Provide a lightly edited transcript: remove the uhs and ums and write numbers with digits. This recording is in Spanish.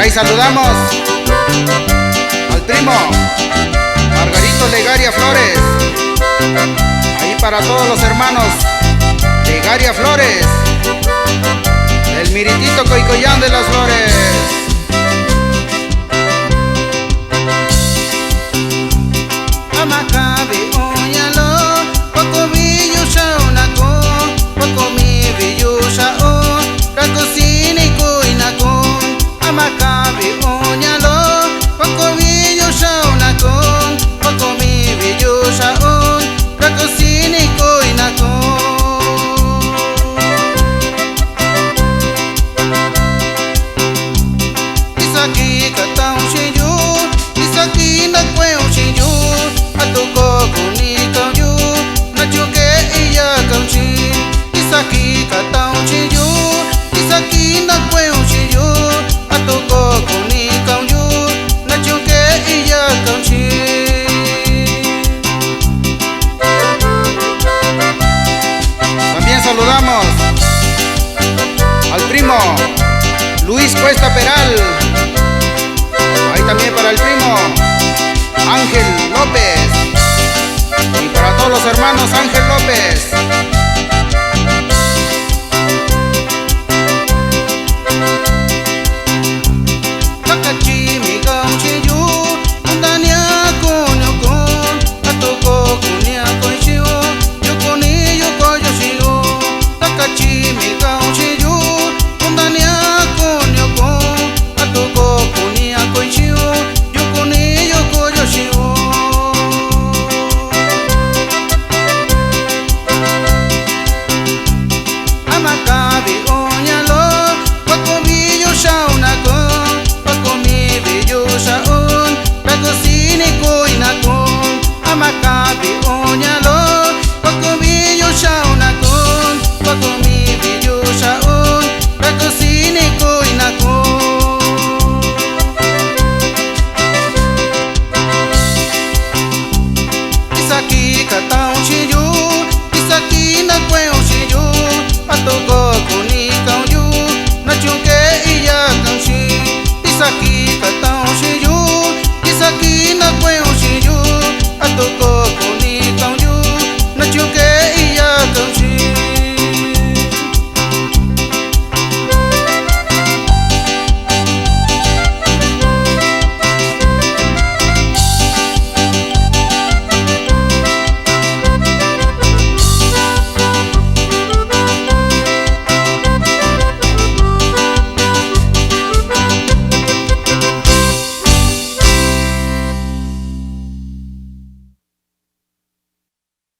ahí saludamos al primo Margarito Legaria Flores. Ahí para todos los hermanos Legaria Flores, el Miritito Coicoyán de las Flores. Amakabi onyalo, pocovillo shaunako, pocomi villo shao, rakosini koinako. Amakabi onyalo, pocovillo shaunako, pocomi villo shao, rakosini koinako. Isaki katang shinju, isaki nakweo shinju. Atuko kunikaw yu, nachuke iya kaw chi. Isaki kataw chi yu, isaki nakweo chi yu. Atuko kunikaw yu, nachuke iya kaw chi. También saludamos al primo Luis Cuesta Peral. Ahí también para el primo Ángel López. Y para todos los hermanos Ángel López.